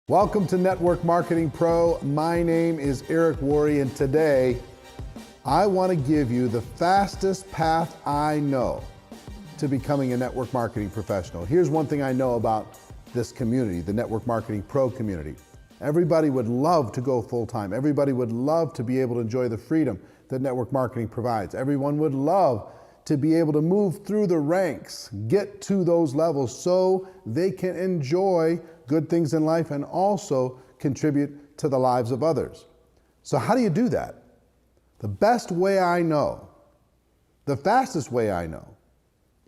Welcome to Network Marketing Pro. My name is Eric Worre, and today I want to give you the fastest path I know to becoming a network marketing professional. Here's one thing I know about this community, the Network Marketing Pro community. Everybody would love to go full-time. Everybody would love to be able to enjoy the freedom that network marketing provides. Everyone would love to be able to move through the ranks, get to those levels so they can enjoy good things in life and also contribute to the lives of others. So how do you do that? The best way I know, the fastest way I know,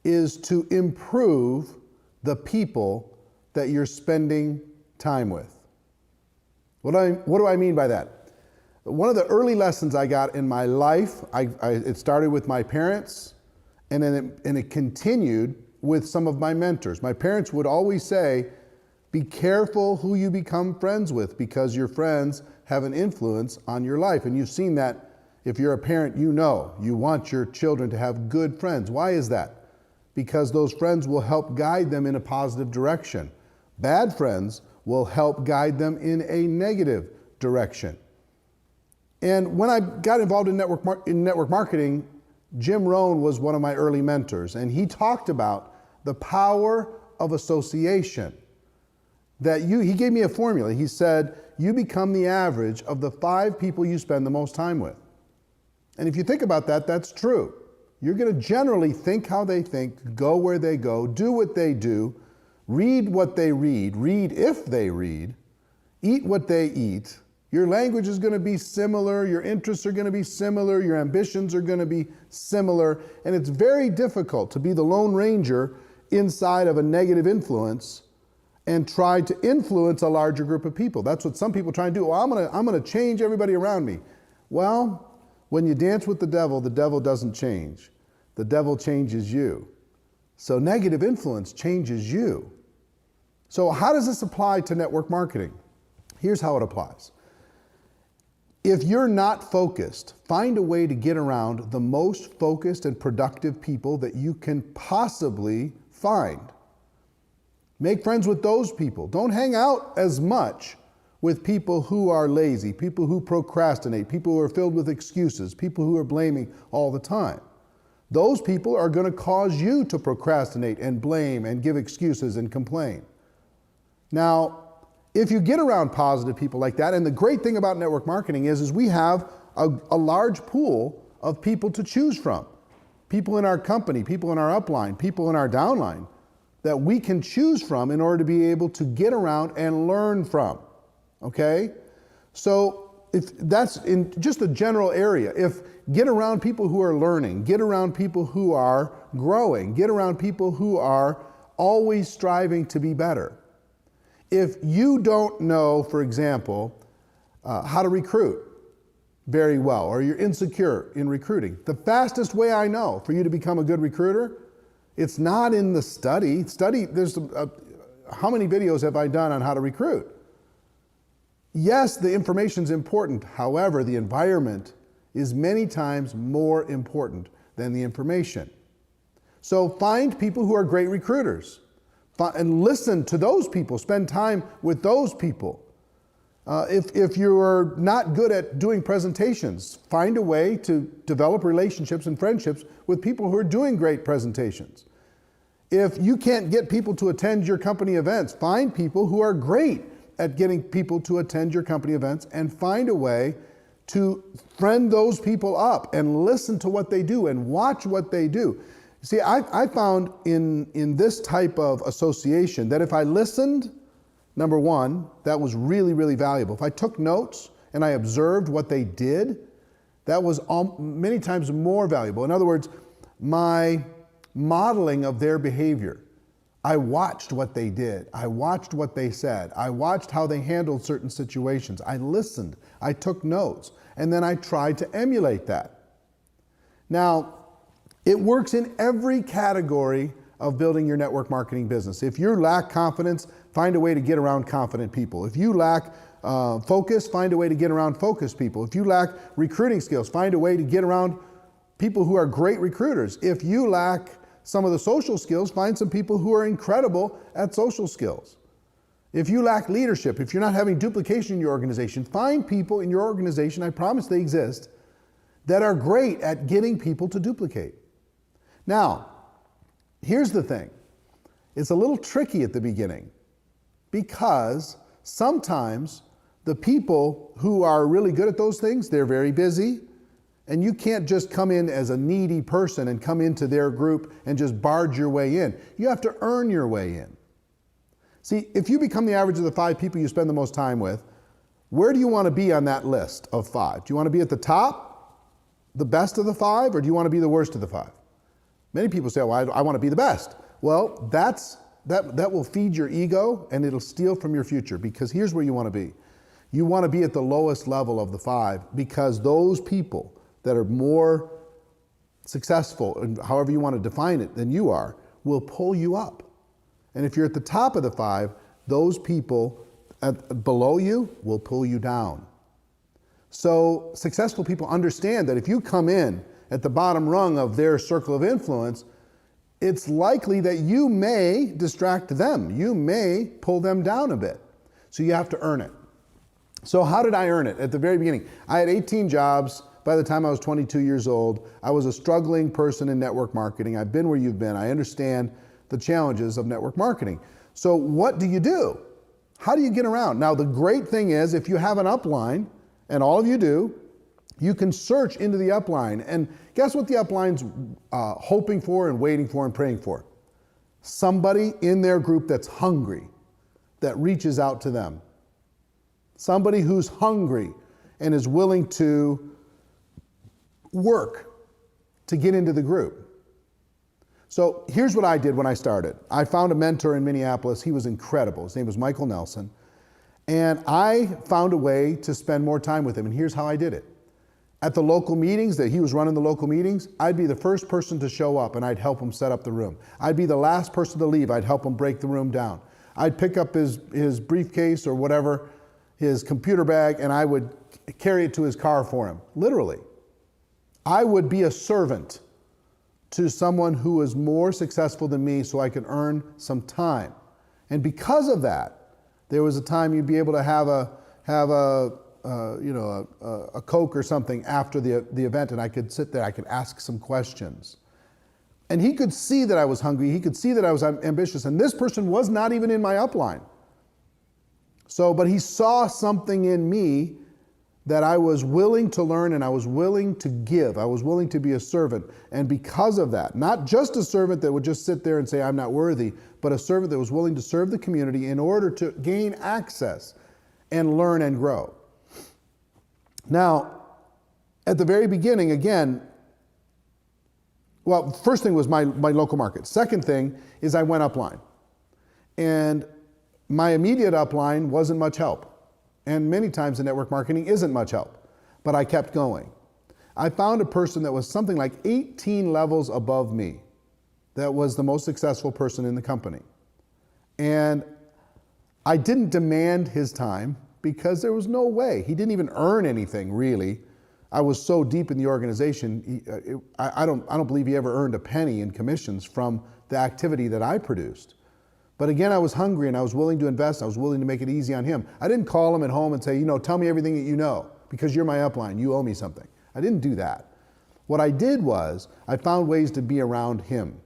is to improve the people that you're spending time with. What do I mean by that? One of the early lessons I got in my life, it started with my parents, and then it continued with some of my mentors. My parents would always say, be careful who you become friends with, because your friends have an influence on your life. And you've seen that. If you're a parent, you know you want your children to have good friends. Why is that? Because those friends will help guide them in a positive direction. Bad friends will help guide them in a negative direction. And when I got involved in network marketing, Jim Rohn was one of my early mentors, and he talked about the power of association. He gave me a formula. He said, you become the average of the 5 people you spend the most time with. And if you think about that, that's true. You're going to generally think how they think, go where they go, do what they do, read what they read if they read, eat what they eat. Your language is going to be similar, your interests are going to be similar, your ambitions are going to be similar, and it's very difficult to be the Lone Ranger inside of a negative influence and try to influence a larger group of people. That's what some people try to do. Well, I'm gonna change everybody around me. Well, when you dance with the devil doesn't change. The devil changes you. So negative influence changes you. So how does this apply to network marketing? Here's how it applies. If you're not focused, find a way to get around the most focused and productive people that you can possibly find. Make friends with those people. Don't hang out as much with people who are lazy, people who procrastinate, people who are filled with excuses, people who are blaming all the time. Those people are going to cause you to procrastinate and blame and give excuses and complain. Now, if you get around positive people like that, and the great thing about network marketing is we have a large pool of people to choose from. People in our company, people in our upline, people in our downline, that we can choose from in order to be able to get around and learn from, okay? So if that's in just a general area, if get around people who are learning, get around people who are growing, get around people who are always striving to be better. If you don't know, for example, how to recruit very well, or you're insecure in recruiting, the fastest way I know for you to become a good recruiter, it's not in the study. How many videos have I done on how to recruit? Yes, the information's important. However, the environment is many times more important than the information. So find people who are great recruiters and listen to those people. Spend time with those people. If you're not good at doing presentations, find a way to develop relationships and friendships with people who are doing great presentations. If you can't get people to attend your company events, find people who are great at getting people to attend your company events, and find a way to friend those people up and listen to what they do and watch what they do. See, I found in this type of association that if I listened, number one, that was really, really valuable. If I took notes and I observed what they did, that was many times more valuable. In other words, my modeling of their behavior, I watched what they did. I watched what they said. I watched how they handled certain situations. I listened. I took notes. And then I tried to emulate that. Now, it works in every category of building your network marketing business. If you lack confidence, find a way to get around confident people. If you lack focus, find a way to get around focused people. If you lack recruiting skills, find a way to get around people who are great recruiters. If you lack some of the social skills, find some people who are incredible at social skills. If you lack leadership, if you're not having duplication in your organization, find people in your organization, I promise they exist, that are great at getting people to duplicate. Now, here's the thing. It's a little tricky at the beginning because sometimes the people who are really good at those things, they're very busy, and you can't just come in as a needy person and come into their group and just barge your way in. You have to earn your way in. See, if you become the average of the 5 people you spend the most time with, where do you want to be on that list of 5? Do you want to be at the top, the best of the 5, or do you want to be the worst of the 5? Many people say, well, I want to be the best. Well, that will feed your ego and it'll steal from your future, because here's where you want to be. You want to be at the lowest level of the 5, because those people that are more successful, and however you want to define it, than you are, will pull you up. And if you're at the top of the 5, those people below you will pull you down. So successful people understand that if you come in at the bottom rung of their circle of influence, it's likely that you may distract them. You may pull them down a bit. So you have to earn it. So how did I earn it? At the very beginning, I had 18 jobs. By the time I was 22 years old, I was a struggling person in network marketing. I've been where you've been. I understand the challenges of network marketing. So what do you do? How do you get around? Now, the great thing is if you have an upline, and all of you do, you can search into the upline. And guess what the upline's hoping for and waiting for and praying for? Somebody in their group that's hungry, that reaches out to them. Somebody who's hungry and is willing to work to get into the group. So here's what I did when I started. I found a mentor in Minneapolis. He was incredible. His name was Michael Nelson. And I found a way to spend more time with him. And here's how I did it. At the local meetings, that he was running the local meetings, I'd be the first person to show up and I'd help him set up the room. I'd be the last person to leave. I'd help him break the room down. I'd pick up his briefcase or whatever, his computer bag, and I would carry it to his car for him, literally. I would be a servant to someone who was more successful than me so I could earn some time. And because of that, there was a time you'd be able to have a Coke or something after the event, and I could sit there, I could ask some questions. And he could see that I was hungry, he could see that I was ambitious, and this person was not even in my upline. But he saw something in me that I was willing to learn and I was willing to give. I was willing to be a servant. And because of that, not just a servant that would just sit there and say, I'm not worthy, but a servant that was willing to serve the community in order to gain access and learn and grow. Now, at the very beginning, again, well, first thing was my local market. Second thing is I went upline. And my immediate upline wasn't much help. And many times in network marketing isn't much help, but I kept going. I found a person that was something like 18 levels above me that was the most successful person in the company. And I didn't demand his time because there was no way. He didn't even earn anything, really. I was so deep in the organization, I don't believe he ever earned a penny in commissions from the activity that I produced. But again, I was hungry and I was willing to invest. I was willing to make it easy on him. I didn't call him at home and say, tell me everything that you know because you're my upline. You owe me something. I didn't do that. What I did was I found ways to be around him.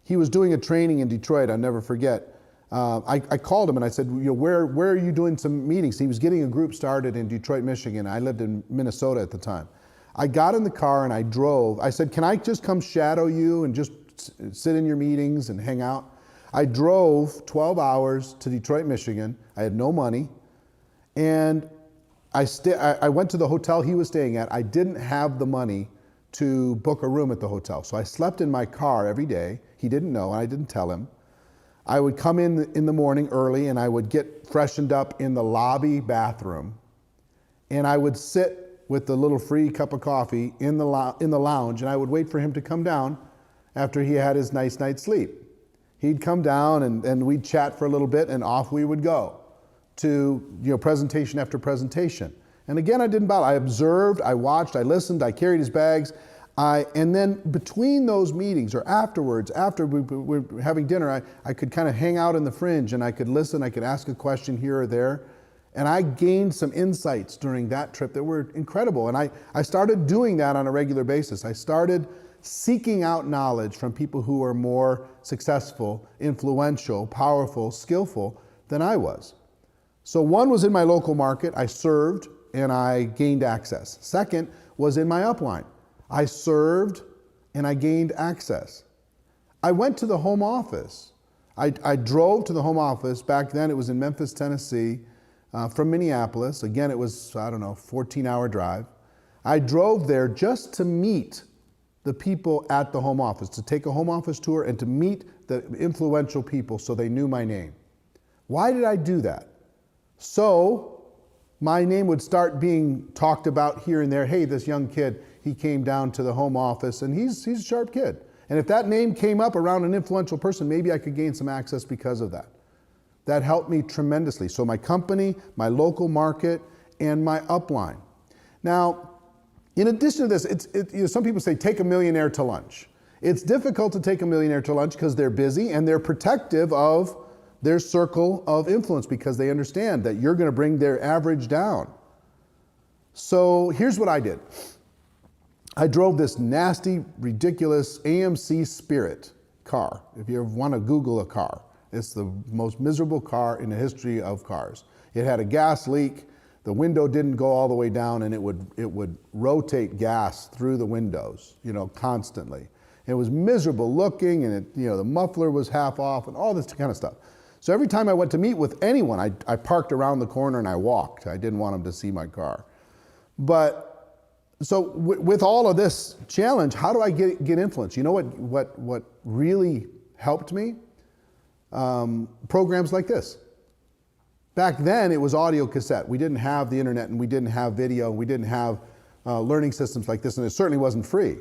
He was doing a training in Detroit. I'll never forget. I called him and I said, where are you doing some meetings? He was getting a group started in Detroit, Michigan. I lived in Minnesota at the time. I got in the car and I drove. I said, can I just come shadow you and just sit in your meetings and hang out? I drove 12 hours to Detroit, Michigan. I had no money. And I went to the hotel he was staying at. I didn't have the money to book a room at the hotel. So I slept in my car every day. He didn't know, and I didn't tell him. I would come in the morning early, and I would get freshened up in the lobby bathroom. And I would sit with the little free cup of coffee in the lounge, and I would wait for him to come down after he had his nice night's sleep. He'd come down and we'd chat for a little bit and off we would go to presentation after presentation. And again, I didn't bother. I observed, I watched, I listened, I carried his bags. And then between those meetings or afterwards, after we were having dinner, I could kind of hang out in the fringe and I could listen, I could ask a question here or there. And I gained some insights during that trip that were incredible. And I started doing that on a regular basis. I started seeking out knowledge from people who are more successful, influential, powerful, skillful than I was. So one was in my local market, I served and I gained access. Second was in my upline. I served and I gained access. I went to the home office. I drove to the home office. Back then it was in Memphis, Tennessee, from Minneapolis. Again, it was, 14-hour drive. I drove there just to meet the people at the home office, to take a home office tour and to meet the influential people so they knew my name. Why did I do that? So my name would start being talked about here and there. Hey, this young kid, he came down to the home office and he's a sharp kid. And if that name came up around an influential person, maybe I could gain some access because of that. That helped me tremendously. So my company, my local market, and my upline. Now, in addition to this, some people say take a millionaire to lunch. It's difficult to take a millionaire to lunch because they're busy and they're protective of their circle of influence because they understand that you're going to bring their average down. So here's what I did. I drove this nasty, ridiculous AMC Spirit car. If you ever want to Google a car, it's the most miserable car in the history of cars. It had a gas leak. The window didn't go all the way down, and it would rotate gas through the windows, constantly. It was miserable looking, and the muffler was half off, and all this kind of stuff. So every time I went to meet with anyone, I parked around the corner and I walked. I didn't want them to see my car. But so with all of this challenge, how do I get influence? You know what really helped me? Programs like this. Back then, it was audio cassette. We didn't have the internet, and we didn't have video. We didn't have learning systems like this, and it certainly wasn't free.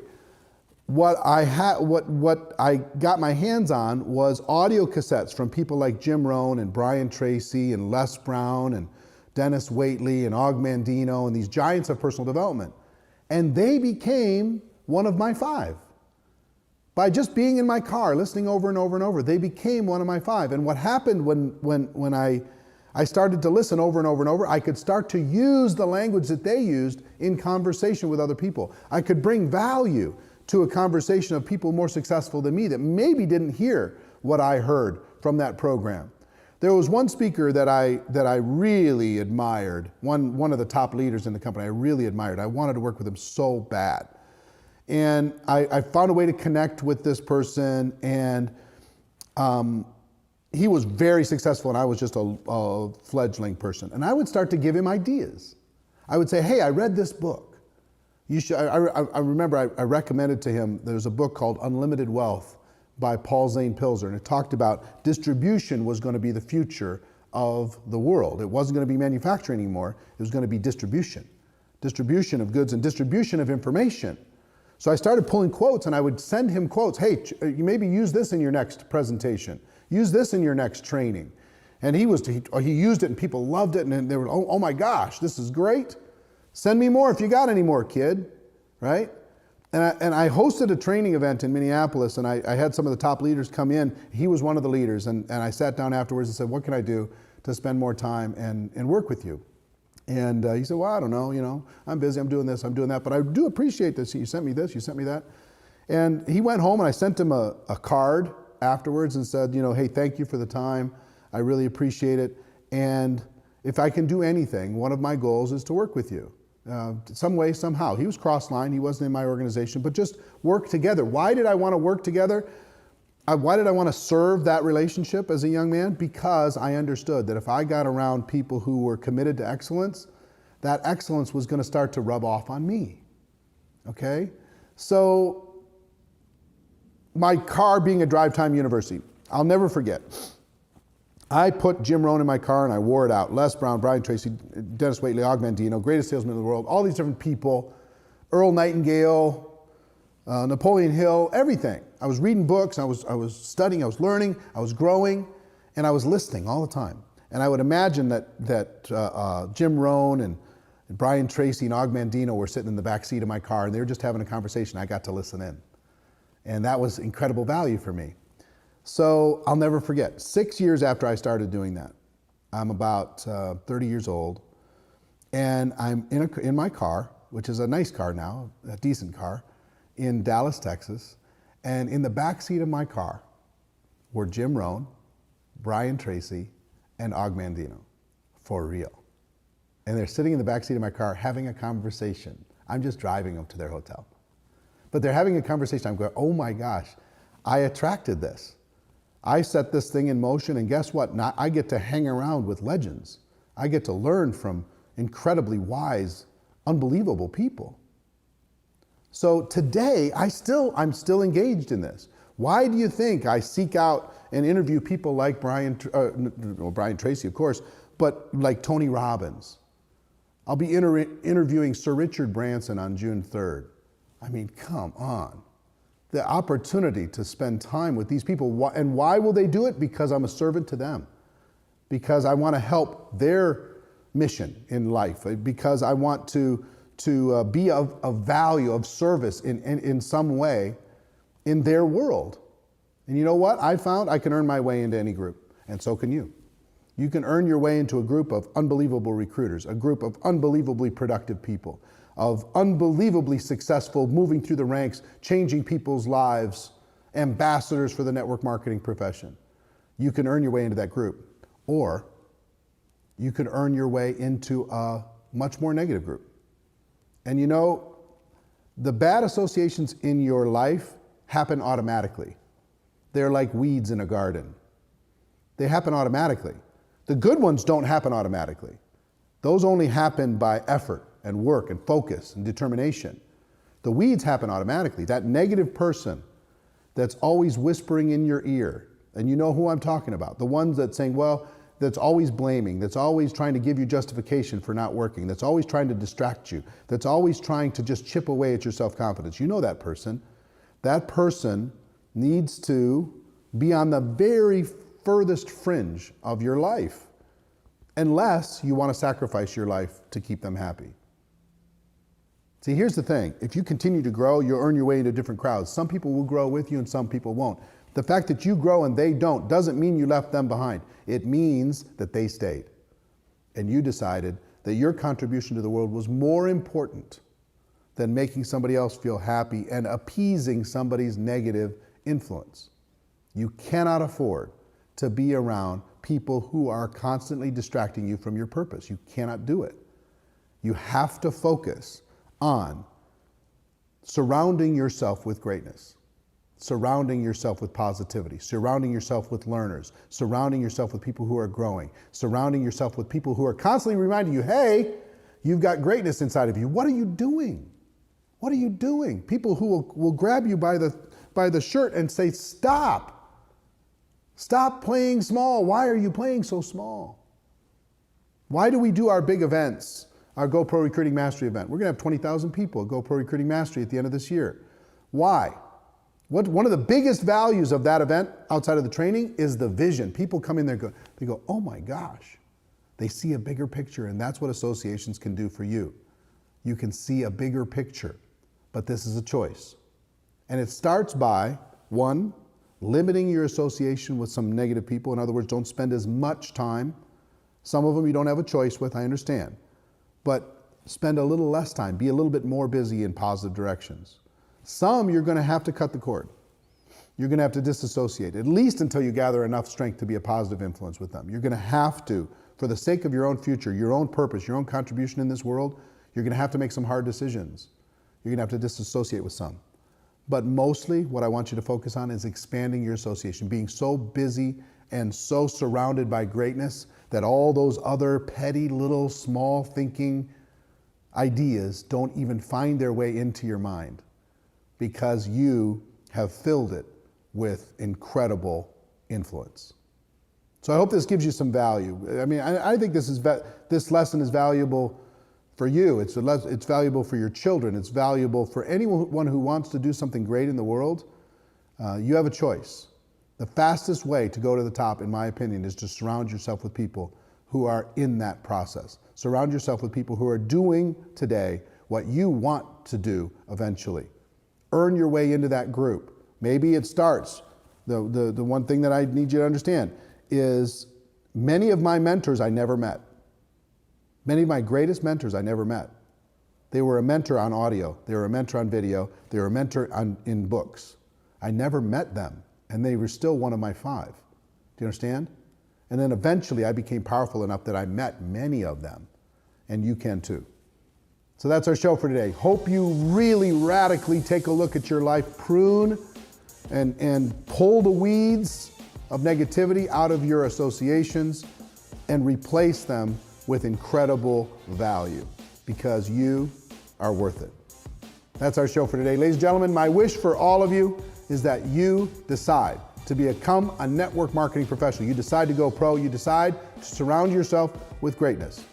What I got my hands on was audio cassettes from people like Jim Rohn and Brian Tracy and Les Brown and Dennis Waitley and Og Mandino and these giants of personal development. And they became one of my 5. By just being in my car, listening over and over and over, they became one of my 5. And what happened when I started to listen over and over and over, I could start to use the language that they used in conversation with other people. I could bring value to a conversation of people more successful than me that maybe didn't hear what I heard from that program. There was one speaker that I really admired, one of the top leaders in the company I really admired. I wanted to work with him so bad. And I found a way to connect with this person, and he was very successful, and I was just a fledgling person. And I would start to give him ideas. I would say, hey, I read this book. You should. I remember I recommended to him, there's a book called Unlimited Wealth by Paul Zane Pilzer, and it talked about distribution was going to be the future of the world. It wasn't going to be manufacturing anymore. It was going to be distribution. Distribution of goods and distribution of information. So I started pulling quotes, and I would send him quotes. Hey, you maybe use this in your next presentation. Use this in your next training. And he used it, and people loved it, and they were, oh my gosh, this is great. Send me more if you got any more, kid, right? And I hosted a training event in Minneapolis, and I had some of the top leaders come in. He was one of the leaders, and I sat down afterwards and said, what can I do to spend more time and work with you? And he said, well, I don't know, I'm busy, I'm doing this, I'm doing that, but I do appreciate this. You sent me this, you sent me that. And he went home, and I sent him a card afterwards and said, hey, thank you for the time. I really appreciate it. And if I can do anything, one of my goals is to work with you. Some way, somehow. He was cross-line, he wasn't in my organization, but just work together. Why did I want to work together? Why did I want to serve that relationship as a young man? Because I understood that if I got around people who were committed to excellence, that excellence was going to start to rub off on me. Okay? So, my car being a drive time university, I'll never forget. I put Jim Rohn in my car and I wore it out. Les Brown, Brian Tracy, Dennis Waitley, Og Mandino, greatest salesman in the world, all these different people, Earl Nightingale, Napoleon Hill, everything. I was reading books, I was studying, I was learning, I was growing, and I was listening all the time. And I would imagine that Jim Rohn And Brian Tracy and Og Mandino were sitting in the back seat of my car, and they were just having a conversation. I got to listen in. And that was incredible value for me. So I'll never forget, 6 years after I started doing that, I'm about 30 years old, and I'm in my car, which is a nice car now, a decent car, in Dallas, Texas. And in the back seat of my car were Jim Rohn, Brian Tracy, and Og Mandino, for real. And they're sitting in the back seat of my car having a conversation. I'm just driving them to their hotel. But they're having a conversation. I'm going, oh my gosh, I attracted this. I set this thing in motion, and guess what? Now I get to hang around with legends. I get to learn from incredibly wise, unbelievable people. So today, I'm still engaged in this. Why do you think I seek out and interview people like Brian Tracy, of course, but like Tony Robbins? I'll be interviewing Sir Richard Branson on June 3rd. I mean, come on. The opportunity to spend time with these people. And why will they do it? Because I'm a servant to them. Because I want to help their mission in life. Because I want to be of value, of service in some way in their world. And you know what? I found I can earn my way into any group, and so can you. You can earn your way into a group of unbelievable recruiters, a group of unbelievably productive people, of unbelievably successful, moving through the ranks, changing people's lives, ambassadors for the network marketing profession. You can earn your way into that group, or you can earn your way into a much more negative group. And you know, the bad associations in your life happen automatically. They're like weeds in a garden. They happen automatically. The good ones don't happen automatically. Those only happen by effort and work and focus and determination. The weeds happen automatically. That negative person that's always whispering in your ear, and you know who I'm talking about, the ones that saying, well, that's always blaming, that's always trying to give you justification for not working, that's always trying to distract you, that's always trying to just chip away at your self-confidence. You know that person. That person needs to be on the very furthest fringe of your life, unless you want to sacrifice your life to keep them happy. See, here's the thing. If you continue to grow, you'll earn your way into different crowds. Some people will grow with you and some people won't. The fact that you grow and they don't doesn't mean you left them behind. It means that they stayed. And you decided that your contribution to the world was more important than making somebody else feel happy and appeasing somebody's negative influence. You cannot afford to be around people who are constantly distracting you from your purpose. You cannot do it. You have to focus on surrounding yourself with greatness, surrounding yourself with positivity, surrounding yourself with learners, surrounding yourself with people who are growing, surrounding yourself with people who are constantly reminding you, hey, you've got greatness inside of you. What are you doing? What are you doing? People who will grab you by the shirt and say, stop. Stop playing small. Why are you playing so small? Why do we do our big events? Our GoPro Recruiting Mastery event. We're going to have 20,000 people at GoPro Recruiting Mastery at the end of this year. Why? One of the biggest values of that event outside of the training is the vision. People come in there, they go, oh my gosh. They see a bigger picture, and that's what associations can do for you. You can see a bigger picture, but this is a choice. And it starts by, one, limiting your association with some negative people. In other words, don't spend as much time. Some of them you don't have a choice with, I understand. But spend a little less time, be a little bit more busy in positive directions. Some you're going to have to cut the cord. You're going to have to disassociate, at least until you gather enough strength to be a positive influence with them. You're going to have to, for the sake of your own future, your own purpose, your own contribution in this world, you're going to have to make some hard decisions. You're going to have to disassociate with some. But mostly what I want you to focus on is expanding your association, being so busy and so surrounded by greatness that all those other petty little small thinking ideas don't even find their way into your mind because you have filled it with incredible influence. So I hope this gives you some value. I mean, I think this lesson is valuable for you. It's valuable for your children. It's valuable for anyone who wants to do something great in the world. You have a choice. The fastest way to go to the top, in my opinion, is to surround yourself with people who are in that process. Surround yourself with people who are doing today what you want to do eventually. Earn your way into that group. Maybe it starts, the one thing that I need you to understand is many of my mentors I never met. Many of my greatest mentors I never met. They were a mentor on audio, they were a mentor on video, they were a mentor in books. I never met them, and they were still one of my 5. Do you understand? And then eventually I became powerful enough that I met many of them, and you can too. So that's our show for today. Hope you really radically take a look at your life, prune and pull the weeds of negativity out of your associations and replace them with incredible value, because you are worth it. That's our show for today. Ladies and gentlemen, my wish for all of you is that you decide to become a network marketing professional. You decide to go pro. You decide to surround yourself with greatness.